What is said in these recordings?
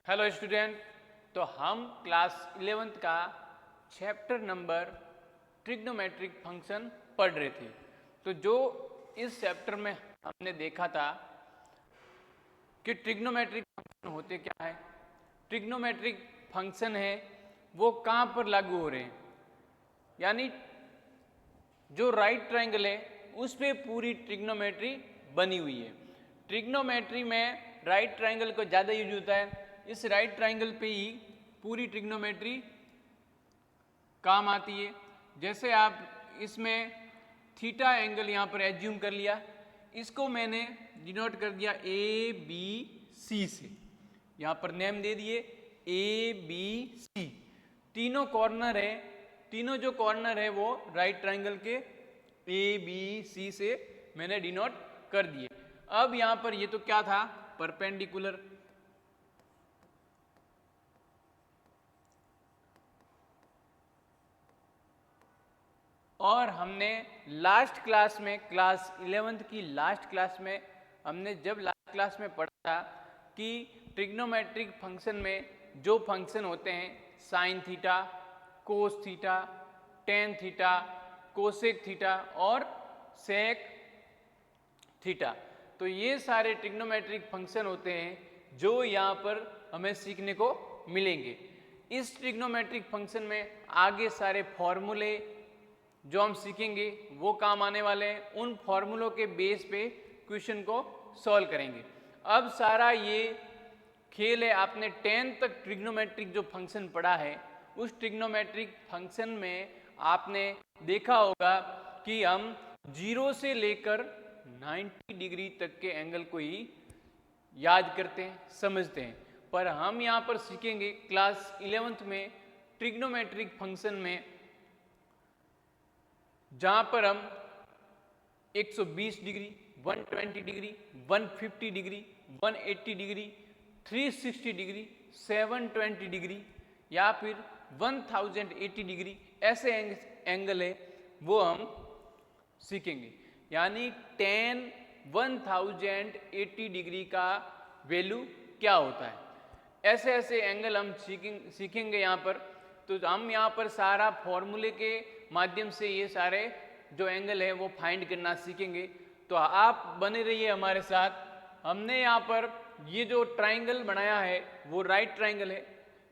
Hello student. तो हम class 11th का चैप्टर नंबर ट्रिग्नोमेट्रिक फंक्शन पढ़ रहे थे। तो जो इस चैप्टर में हमने देखा था कि ट्रिग्नोमेट्रिक फंक्शन होते क्या है, ट्रिग्नोमेट्रिक फंक्शन है वो कहाँ पर लागू हो रहे हैं, यानी जो राइट ट्रायंगल है उस पे पूरी ट्रिग्नोमेट्री बनी हुई है। ट्रिग्नोमेट्री में राइट ट्रायंगल को ज़्यादा यूज होता है, इस राइट ट्रायंगल पे ही पूरी ट्रिग्नोमेट्री काम आती है। जैसे आप इसमें थीटा एंगल यहाँ पर एज्यूम कर लिया, इसको मैंने डिनोट कर दिया ए बी सी से, यहाँ पर नेम दे दिए ए बी सी। तीनों कॉर्नर है, तीनों जो कॉर्नर है वो राइट ट्रायंगल के ए बी सी से मैंने डिनोट कर दिए। अब यहाँ पर ये तो क्या था, परपेंडिकुलर। और हमने लास्ट क्लास में, क्लास 11th की लास्ट क्लास में हमने जब लास्ट क्लास में पढ़ा था कि ट्रिग्नोमेट्रिक फंक्शन में जो फंक्शन होते हैं sine theta, cos theta, tan theta, cosec theta और सेक थीटा, तो ये सारे ट्रिग्नोमेट्रिक फंक्शन होते हैं जो यहाँ पर हमें सीखने को मिलेंगे। इस ट्रिग्नोमेट्रिक फंक्शन में आगे सारे फॉर्मूले जो हम सीखेंगे वो काम आने वाले हैं, उन फॉर्मूलों के बेस पे क्वेश्चन को सॉल्व करेंगे। अब सारा ये खेल है, आपने 10 तक ट्रिग्नोमेट्रिक जो फंक्शन पढ़ा है उस ट्रिग्नोमेट्रिक फंक्शन में आपने देखा होगा कि हम 0 से लेकर 90 डिग्री तक के एंगल को ही याद करते हैं, समझते हैं। पर हम यहाँ पर सीखेंगे क्लास 11th में ट्रिग्नोमेट्रिक फंक्शन में जहाँ पर हम 120 degree, 120 degree, 150 degree, 180 degree, 360 degree, 720 degree या फिर 1080 डिग्री ऐसे एंगल है वो हम सीखेंगे। यानी 10 1080 डिग्री का वैल्यू क्या होता है, ऐसे ऐसे एंगल हम सीखेंगे यहाँ पर। तो हम यहाँ पर सारा फॉर्मूले के माध्यम से ये सारे जो एंगल है वो फाइंड करना सीखेंगे। तो आप बने रहिए हमारे साथ। हमने यहाँ पर ये जो ट्रायंगल बनाया है वो राइट ट्रायंगल है,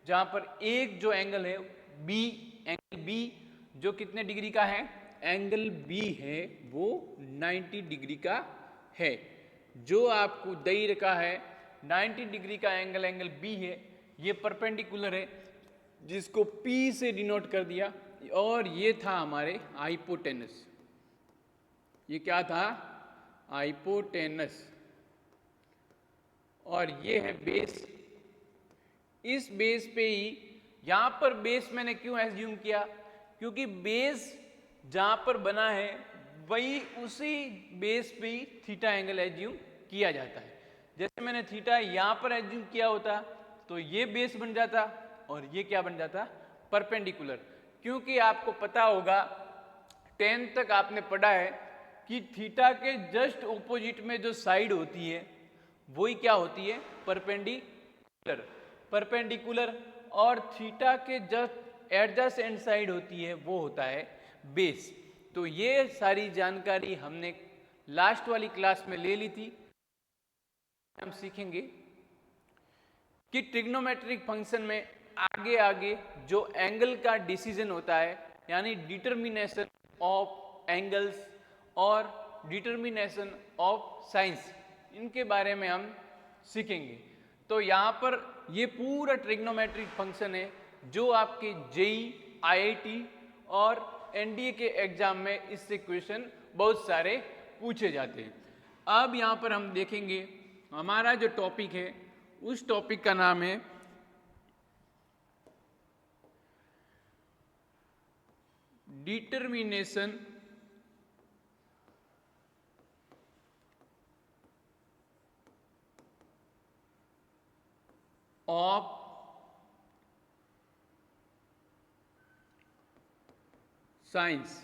जहाँ पर एक जो एंगल है बी, एंगल बी जो कितने डिग्री का है, एंगल बी है वो 90 डिग्री का है। जो आपको दे रखा है 90 डिग्री का एंगल, एंगल बी है, ये परपेंडिकुलर है जिसको P से डिनोट कर दिया। और ये था हमारे हाइपोटेनस, ये क्या था, हाइपोटेनस। और ये है बेस। इस बेस पे ही, यहाँ पर बेस मैंने क्यों एज्यूम किया, क्योंकि बेस जहाँ पर बना है वही उसी बेस पे ही थीटा एंगल एज्यूम किया जाता है। जैसे मैंने थीटा यहाँ पर एज्यूम किया होता तो ये बेस बन जाता और ये क्या बन जाता, परपेंडिकुलर। क्योंकि आपको पता होगा 10 तक आपने पढ़ा है कि थीटा के जस्ट ऑपोजिट में जो साइड होती है वही क्या होती है, परपेंडिकुलर। परपेंडिकुलर और थीटा के जस्ट एडजेसेंट साइड होती है वो होता है बेस। तो ये सारी जानकारी हमने लास्ट वाली क्लास में ले ली थी। हम सीखेंगे कि ट्रिग्नोमेट्रिक फंक्शन में आगे आगे जो एंगल का डिसीजन होता है, यानी डिटर्मिनेशन ऑफ एंगल्स और डिटर्मिनेशन ऑफ साइंस, इनके बारे में हम सीखेंगे। तो यहाँ पर ये पूरा ट्रिग्नोमेट्रिक फंक्शन है जो आपके जेई, आईआईटी और एनडीए के एग्जाम में इससे क्वेश्चन बहुत सारे पूछे जाते हैं। अब यहाँ पर हम देखेंगे हमारा जो टॉपिक है उस टॉपिक का नाम है डिटर्मिनेशन ऑफ साइंस,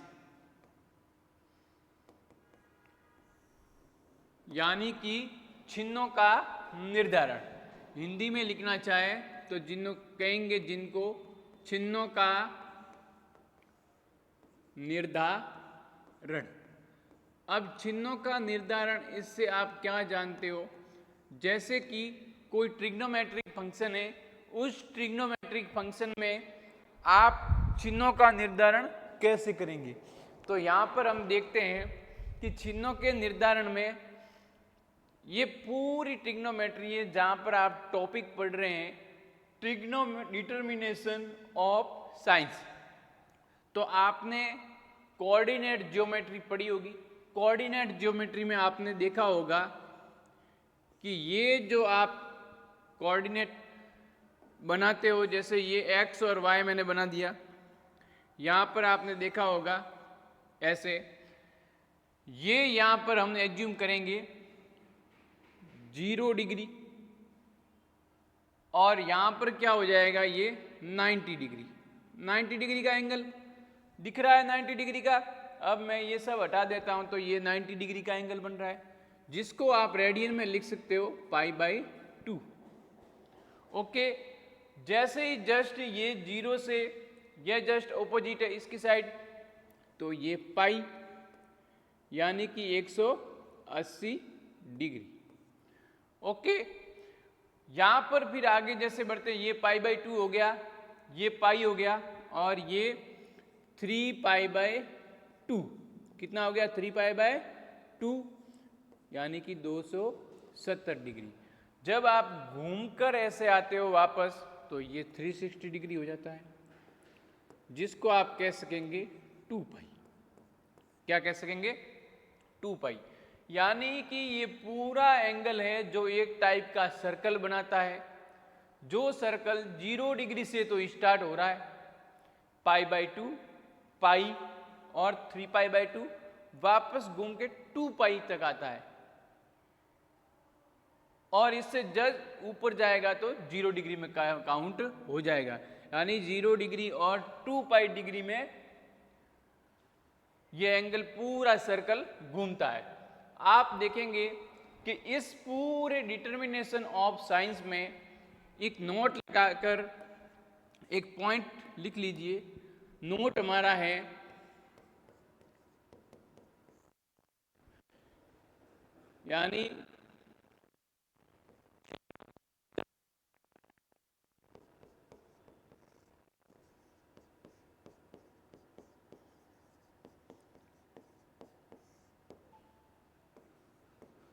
यानी कि चिन्हों का निर्धारण। हिंदी में लिखना चाहे तो कहेंगे जिनको चिन्हों का निर्धारण। अब चिन्हों का निर्धारण, इससे आप क्या जानते हो, जैसे कि कोई ट्रिग्नोमेट्रिक फंक्शन है, उस ट्रिग्नोमेट्रिक फंक्शन में आप चिन्हों का निर्धारण कैसे करेंगे। तो यहाँ पर हम देखते हैं कि चिन्हों के निर्धारण में ये पूरी ट्रिग्नोमेट्री है जहाँ पर आप टॉपिक पढ़ रहे हैं डिटर्मिनेशन ऑफ साइंस। तो आपने कोऑर्डिनेट ज्योमेट्री पढ़ी होगी। कोऑर्डिनेट ज्योमेट्री में आपने देखा होगा कि ये जो आप कोऑर्डिनेट बनाते हो, जैसे ये एक्स और वाई मैंने बना दिया, यहाँ पर आपने देखा होगा ऐसे, ये यहाँ पर हम एज्यूम करेंगे 0 डिग्री और यहाँ पर क्या हो जाएगा, ये 90 डिग्री। 90 डिग्री का एंगल दिख रहा है, 90 डिग्री का। अब मैं ये सब हटा देता हूं तो ये 90 डिग्री का एंगल बन रहा है, जिसको आप रेडियन में लिख सकते हो π/2। ओके, जैसे ही जस्ट ये 0 से ये जस्ट ऑपोजिट है इसकी साइड, तो ये पाई यानी कि 180 डिग्री। ओके, यहां पर फिर आगे जैसे बढ़ते हैं, ये π/2 हो गया, ये पाई हो गया, और ये 3π/2 कितना हो गया, 3π/2 यानी कि 270 डिग्री। जब आप घूमकर ऐसे आते हो वापस तो ये 360 डिग्री हो जाता है, जिसको आप कह सकेंगे 2π। क्या कह सकेंगे, 2π। यानी कि ये पूरा एंगल है जो एक टाइप का सर्कल बनाता है, जो सर्कल 0 डिग्री से तो स्टार्ट हो रहा है, π/2 पाई और 3π/2 वापस घूम के 2π तक आता है, और इससे जब ऊपर जाएगा तो 0 डिग्री में काउंट हो जाएगा। यानी 0 डिग्री और 2π डिग्री में ये एंगल पूरा सर्कल घूमता है। आप देखेंगे कि इस पूरे डिटर्मिनेशन ऑफ साइंस में एक नोट लगाकर एक पॉइंट लिख लीजिए। नोट हमारा है यानी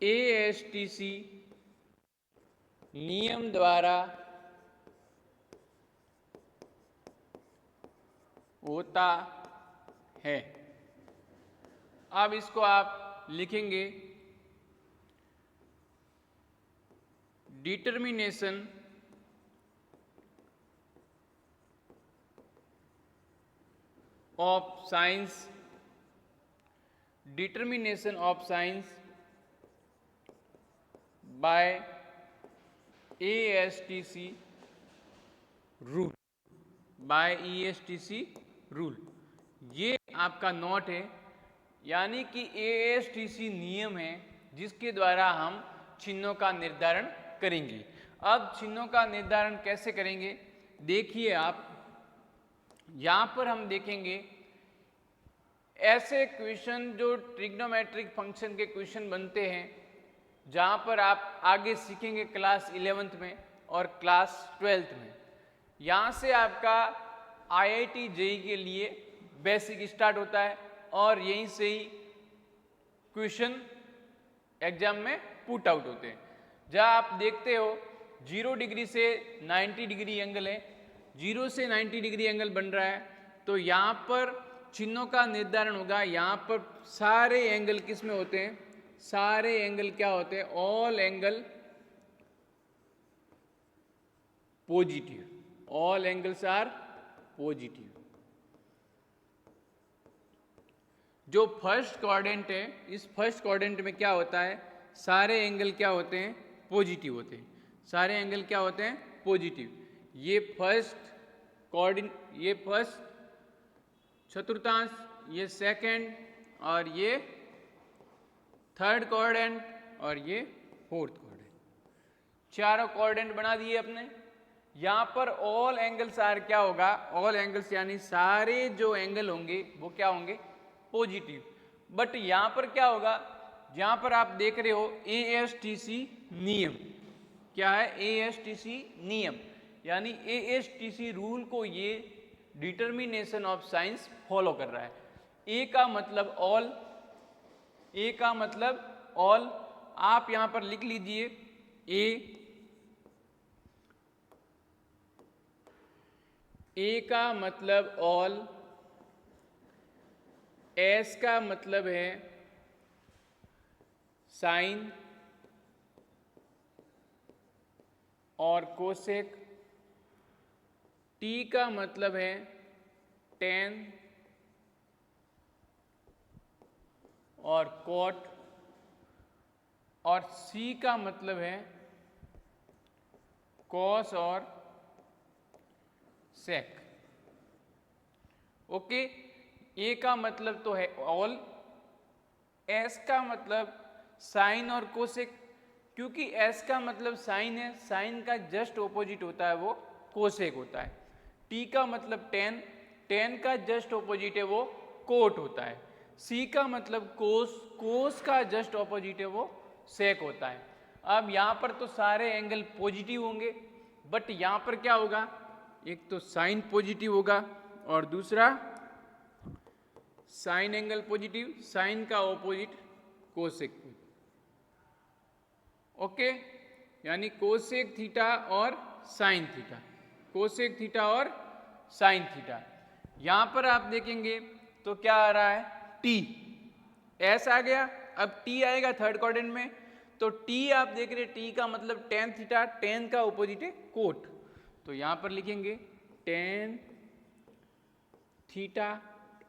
ASTC नियम द्वारा होता है। अब इसको आप लिखेंगे determination of science, determination of science by ASTC rule, by ASTC rule. ये आपका नोट है, यानी कि ASTC नियम है जिसके द्वारा हम चिन्हों का निर्धारण करेंगे। अब चिन्हों का निर्धारण कैसे करेंगे, देखिए आप यहाँ पर हम देखेंगे ऐसे क्वेश्चन जो ट्रिग्नोमेट्रिक फंक्शन के क्वेश्चन बनते हैं, जहाँ पर आप आगे सीखेंगे क्लास 11th में और क्लास 12th में। यहाँ से आपका IIT JEE के लिए बेसिक स्टार्ट होता है और यहीं से ही क्वेश्चन एग्जाम में पुट आउट होते हैं। जहाँ आप देखते हो 0 डिग्री से 90 डिग्री एंगल है, 0 से 90 डिग्री एंगल बन रहा है, तो यहाँ पर चिन्हों का निर्धारण होगा। यहाँ पर सारे एंगल किस में होते हैं, सारे एंगल क्या होते हैं, all angle positive, all angles are positive. जो फर्स्ट क्वाड्रेंट है, इस फर्स्ट क्वाड्रेंट में क्या होता है, सारे एंगल क्या होते हैं, पॉजिटिव होते हैं, सारे एंगल क्या होते हैं, पॉजिटिव। ये फर्स्ट कोऑर्डिनेट, ये फर्स्ट चतुर्थांश, ये सेकंड, और ये थर्ड क्वाड्रेंट, और ये फोर्थ क्वाड्रेंट। चारों कोऑर्डिनेट बना दिए अपने। यहाँ पर ऑल एंगल्स आर क्या होगा, ऑल एंगल्स यानी सारे जो एंगल होंगे वो क्या होंगे, पॉजिटिव। बट यहाँ पर क्या होगा, यहाँ पर आप देख रहे हो ASTC नियम, क्या है ASTC नियम, यानी ASTC रूल को ये डिटर्मिनेशन ऑफ साइंस फॉलो कर रहा है। ए का मतलब ऑल, ए का मतलब ऑल, आप यहां पर लिख लीजिए ए का मतलब ऑल, एस का मतलब है साइन और कोसेक, टी का मतलब है टेन और कॉट, और सी का मतलब है कॉस और सेक। ओके, ए का मतलब तो है ऑल, एस का मतलब साइन और कोसेक, क्योंकि एस का मतलब साइन है, साइन का जस्ट ऑपोजिट होता है वो कोसेक होता है। टी का मतलब टेन, टेन का जस्ट ऑपोजिट है वो कोट होता है। सी का मतलब कोस, कोस का जस्ट ऑपोजिट है वो सेक होता है। अब यहाँ पर तो सारे एंगल पॉजिटिव होंगे, बट यहाँ पर क्या होगा, एक तो साइन पॉजिटिव होगा और दूसरा साइन एंगल पॉजिटिव, साइन का ऑपोजिट कोसेक। ओके, यानी कोसेक थीटा और साइन थीटा, कोसेक थीटा और साइन थीटा। यहां पर आप देखेंगे तो क्या आ रहा है, टी, एस आ गया, अब टी आएगा थर्ड क्वाड्रेंट में, तो टी आप देख रहे, टी का मतलब टेन थीटा, टेन का ऑपोजिट है कोट, तो यहां पर लिखेंगे टेन थीटा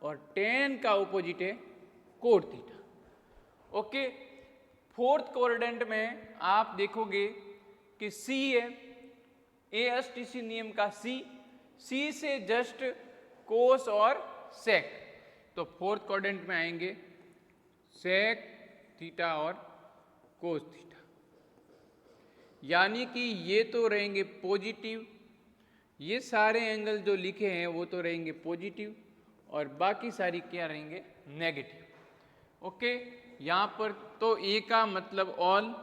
और टेन का ऑपोजिट है cot theta. Okay, fourth quadrant में आप देखोगे कि सी है, ASTC नियम का सी, सी से जस्ट कोस और सेक, तो फोर्थ क्वाड्रेंट में आएंगे सेक थीटा और कोस थीटा, यानी कि ये तो रहेंगे पॉजिटिव, ये सारे एंगल जो लिखे हैं वो तो रहेंगे पॉजिटिव और बाकी सारी क्या रहेंगे, नेगेटिव। ओके, यहां पर तो ए का मतलब ऑल,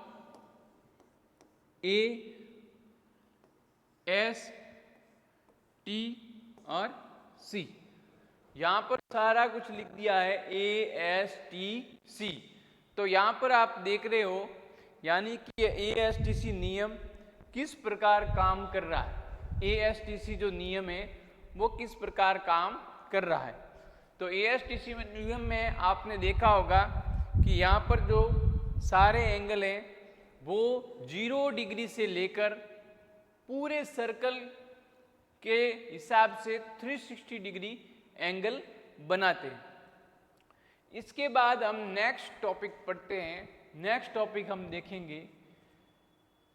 ए एस टी और सी, यहां पर सारा कुछ लिख दिया है ASTC। तो यहां पर आप देख रहे हो यानी कि ASTC नियम किस प्रकार काम कर रहा है, ASTC जो नियम है वो किस प्रकार काम कर रहा है। तो ASTC नियम में आपने देखा होगा कि यहाँ पर जो सारे एंगल हैं वो 0 डिग्री से लेकर पूरे सर्कल के हिसाब से 360 डिग्री एंगल बनाते हैं। इसके बाद हम नेक्स्ट टॉपिक पढ़ते हैं। नेक्स्ट टॉपिक हम देखेंगे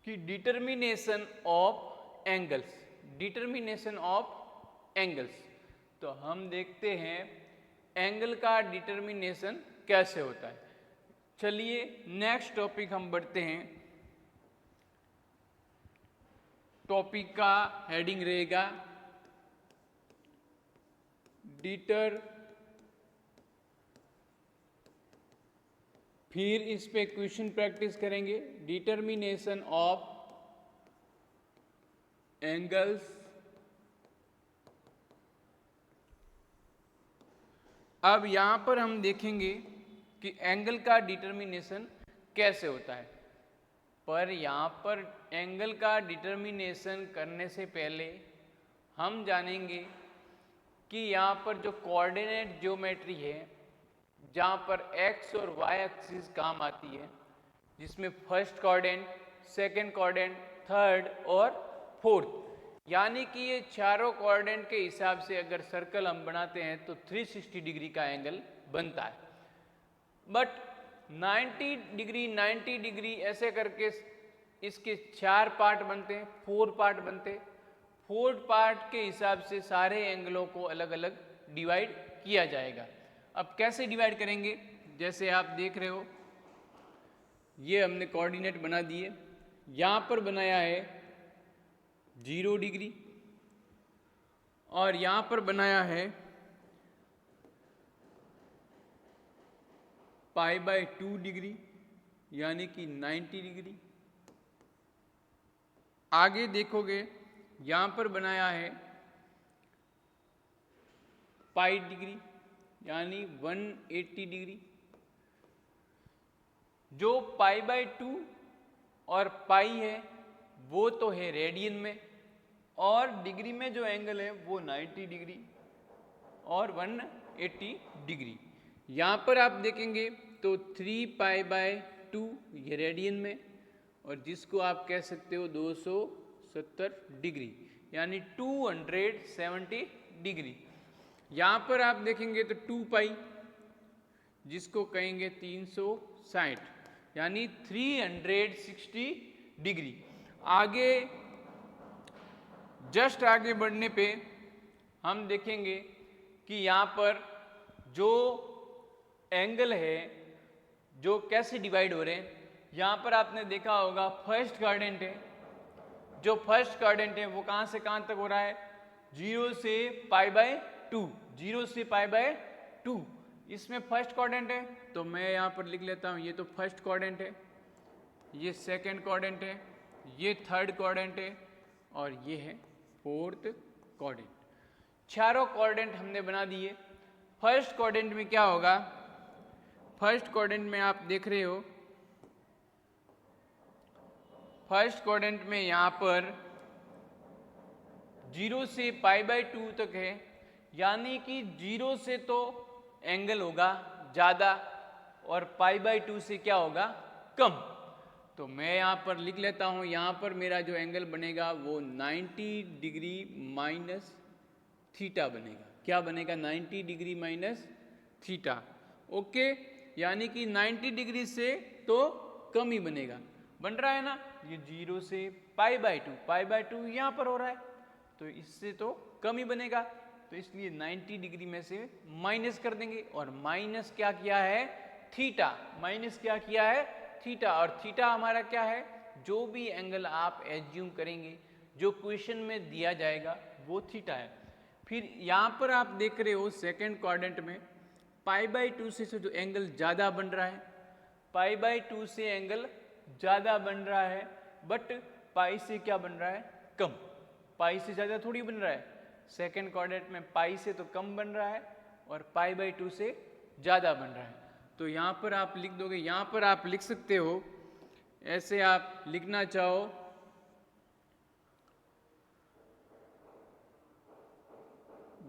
कि determination of angles, determination of angles. तो हम देखते हैं एंगल का डिटर्मिनेशन कैसे होता है। चलिए नेक्स्ट टॉपिक हम बढ़ते हैं। टॉपिक का हेडिंग रहेगा फिर इस पे क्वेश्चन प्रैक्टिस करेंगे, डिटर्मिनेशन ऑफ एंगल्स। अब यहां पर हम देखेंगे कि एंगल का डिटर्मिनेशन कैसे होता है, पर यहाँ पर एंगल का डिटर्मिनेशन करने से पहले हम जानेंगे कि यहाँ पर जो कोऑर्डिनेट ज्योमेट्री है, जहाँ पर x और y एक्सिस काम आती है, जिसमें first coordinate, second coordinate, third और फोर्थ, यानी कि ये चारों कोऑर्डिनेट के हिसाब से अगर सर्कल हम बनाते हैं तो 360 डिग्री का एंगल बनता है। बट 90 डिग्री 90 डिग्री ऐसे करके इसके 4 पार्ट बनते हैं, 4 पार्ट बनते हैं। 4 पार्ट के हिसाब से सारे एंगलों को अलग अलग डिवाइड किया जाएगा। अब कैसे डिवाइड करेंगे, जैसे आप देख रहे हो ये हमने कोऑर्डिनेट बना दिए, यहाँ पर बनाया है 0 डिग्री और यहाँ पर बनाया है π/2 डिग्री यानी कि 90 डिग्री। आगे देखोगे यहाँ पर बनाया है पाई डिग्री यानी 180 डिग्री। जो π/2 और पाई है वो तो है रेडियन में, और डिग्री में जो एंगल है वो 90 डिग्री और 180 डिग्री। यहाँ पर आप देखेंगे तो 3π/2 ये रेडियन में, और जिसको आप कह सकते हो 270 डिग्री यानी 270 डिग्री। यहाँ पर आप देखेंगे तो 2π जिसको कहेंगे 360 यानी 360 डिग्री। आगे जस्ट आगे बढ़ने पे हम देखेंगे कि यहाँ पर जो एंगल है जो कैसे डिवाइड हो रहे हैं। यहाँ पर आपने देखा होगा फर्स्ट क्वाड्रेंट है, जो फर्स्ट क्वाड्रेंट है वो कहाँ से कहाँ तक हो रहा है, 0 से π/2, 0 से π/2 इसमें फर्स्ट क्वाड्रेंट है। तो मैं यहाँ पर लिख लेता हूँ, ये तो फर्स्ट क्वाड्रेंट है, ये सेकंड क्वाड्रेंट है, ये थर्ड क्वाड्रेंट है और ये है फोर्थ क्वाड्रेंट। चारों क्वाड्रेंट हमने बना दिए। फर्स्ट क्वाड्रेंट में क्या होगा, फर्स्ट क्वाड्रेंट में आप देख रहे हो, फर्स्ट क्वाड्रेंट में यहाँ पर 0 से π/2 तक है, यानी कि 0 से तो एंगल होगा ज़्यादा और π/2 से क्या होगा, कम। तो मैं यहाँ पर लिख लेता हूँ, यहाँ पर मेरा जो एंगल बनेगा वो 90 डिग्री माइनस थीटा बनेगा। क्या बनेगा, 90 डिग्री माइनस थीटा। ओके, यानी कि 90 डिग्री से तो कम ही बनेगा, बन रहा है ना। ये 0 से π/2 यहाँ पर हो रहा है तो इससे तो कम ही बनेगा, तो इसलिए 90 डिग्री में से माइनस कर देंगे। और माइनस क्या किया है, थीटा, माइनस क्या किया है, थीटा। और थीटा हमारा क्या है, जो भी एंगल आप एज्यूम करेंगे जो क्वेश्चन में दिया जाएगा वो थीटा है। फिर यहाँ पर आप देख रहे हो सेकंड क्वाड्रेंट में π/2 से जो एंगल ज़्यादा बन रहा है, π/2 से एंगल ज़्यादा बन रहा है, बट पाई से क्या बन रहा है, कम। पाई से ज़्यादा थोड़ी बन रहा है, सेकंड क्वाड्रेंट में पाई से तो कम बन रहा है और π/2 से ज़्यादा बन रहा है। तो यहाँ पर आप लिख दोगे, यहाँ पर आप लिख सकते हो, ऐसे आप लिखना चाहो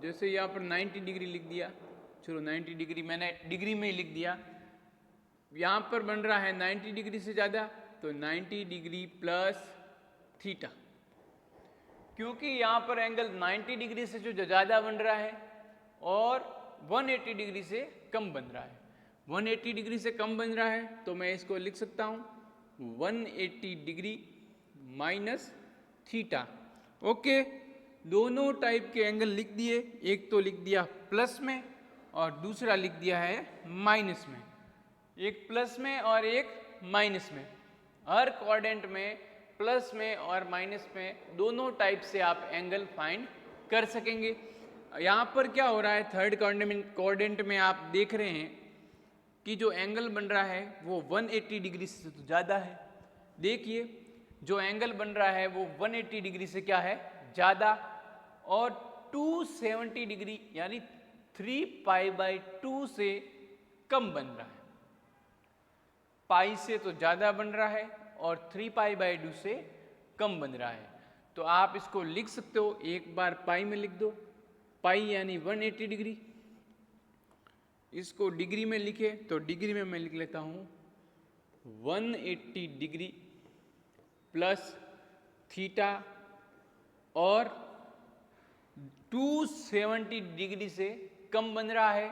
जैसे यहाँ पर 90 डिग्री लिख दिया, चलो 90 डिग्री मैंने डिग्री में ही लिख दिया। यहाँ पर बन रहा है 90 डिग्री से ज़्यादा, तो 90 डिग्री प्लस थीटा, क्योंकि यहाँ पर एंगल 90 डिग्री से जो ज़्यादा बन रहा है और 180 डिग्री से कम बन रहा है। 180 डिग्री से कम बन रहा है तो मैं इसको लिख सकता हूँ 180 डिग्री माइनस थीटा। ओके, दोनों टाइप के एंगल लिख दिए, एक तो लिख दिया प्लस में और दूसरा लिख दिया है माइनस में, एक प्लस में और एक माइनस में। हर क्वाड्रेंट में प्लस में और माइनस में दोनों टाइप से आप एंगल फाइंड कर सकेंगे। यहाँ पर क्या हो रहा है, थर्ड क्वाड्रेंट में आप देख रहे हैं कि जो एंगल बन रहा है वो 180 डिग्री से तो ज़्यादा है। देखिए जो एंगल बन रहा है वो 180 डिग्री से क्या है, ज़्यादा, और 270 डिग्री यानी 3π/2 से कम बन रहा है। पाई से तो ज़्यादा बन रहा है और 3π/2 से कम बन रहा है। तो आप इसको लिख सकते हो, एक बार पाई में लिख दो, पाई यानी 180 डिग्री। इसको डिग्री में लिखे तो डिग्री में मैं लिख लेता हूँ 180 डिग्री प्लस थीटा, और 270 डिग्री से कम बन रहा है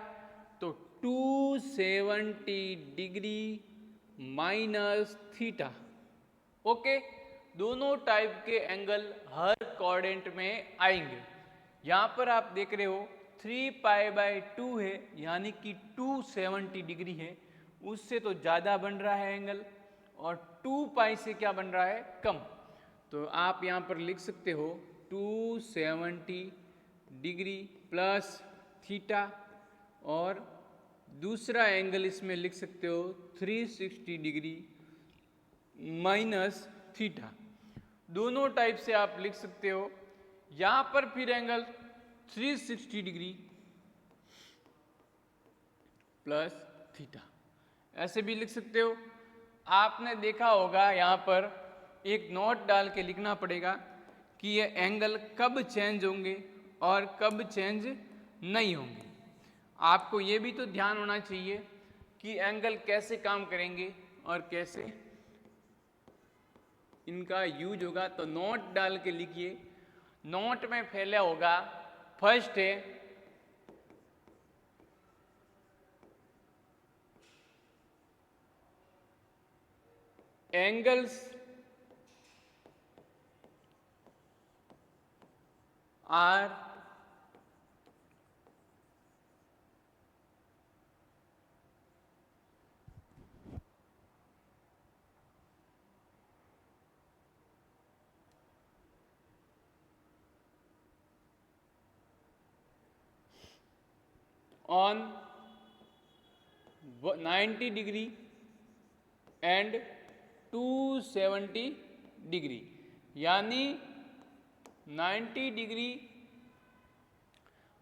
तो 270 डिग्री माइनस थीटा। ओके, दोनों टाइप के एंगल हर क्वाड्रेंट में आएंगे। यहाँ पर आप देख रहे हो 3π/2 है यानी कि 270 डिग्री है, उससे तो ज़्यादा बन रहा है एंगल, और 2 पाई से क्या बन रहा है, कम। तो आप यहाँ पर लिख सकते हो 270 डिग्री प्लस थीटा, और दूसरा एंगल इसमें लिख सकते हो 360 डिग्री माइनस थीटा। दोनों टाइप से आप लिख सकते हो। यहाँ पर फिर एंगल 360 डिग्री प्लस थीटा, ऐसे भी लिख सकते हो। आपने देखा होगा यहाँ पर एक नोट डाल के लिखना पड़ेगा कि ये एंगल कब चेंज होंगे और कब चेंज नहीं होंगे। आपको ये भी तो ध्यान होना चाहिए कि एंगल कैसे काम करेंगे और कैसे इनका यूज होगा। तो नोट डाल के लिखिए। नोट में पहले होगा, फर्स्ट है angles are on 90 degree and 270 degree, यानी 90 डिग्री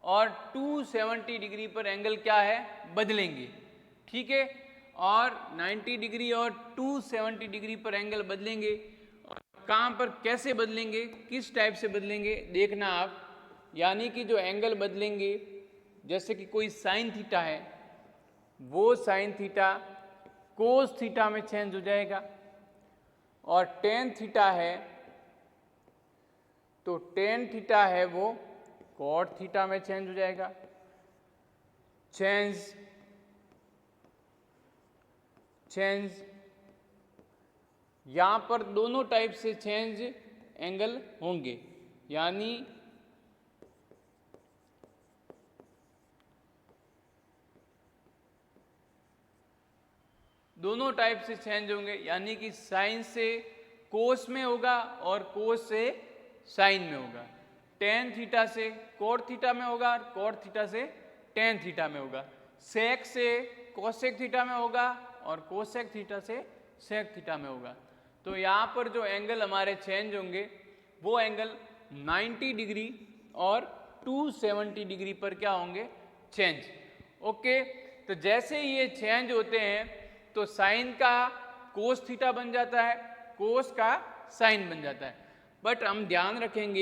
और 270 डिग्री पर एंगल क्या है, बदलेंगे। ठीक है, और 90 डिग्री और 270 डिग्री पर एंगल बदलेंगे। और कहाँ पर कैसे बदलेंगे, किस टाइप से बदलेंगे, देखना आप। यानी कि जो एंगल बदलेंगे, जैसे कि कोई साइन थीटा है, वो साइन थीटा कोस थीटा में चेंज हो जाएगा, और टेन थीटा है तो टेन थीटा है वो कॉट थीटा में चेंज हो जाएगा। चेंज यहाँ पर दोनों टाइप से चेंज एंगल होंगे, यानी दोनों टाइप से चेंज होंगे, यानी कि साइन से कोस में होगा और कोस से साइन में होगा। टेन थीटा से कोट थीटा में होगा और कोट थीटा से टेन थीटा में होगा। सेक से कोसेक थीटा में होगा और कोसेक थीटा से सेक थीटा में होगा। तो यहाँ पर जो एंगल हमारे चेंज होंगे वो एंगल 90 डिग्री और 270 डिग्री पर क्या होंगे, चेंज। ओके, तो जैसे ही ये चेंज होते हैं तो साइन का कोस थीटा बन जाता है, कोस का साइन बन जाता है। बट हम ध्यान रखेंगे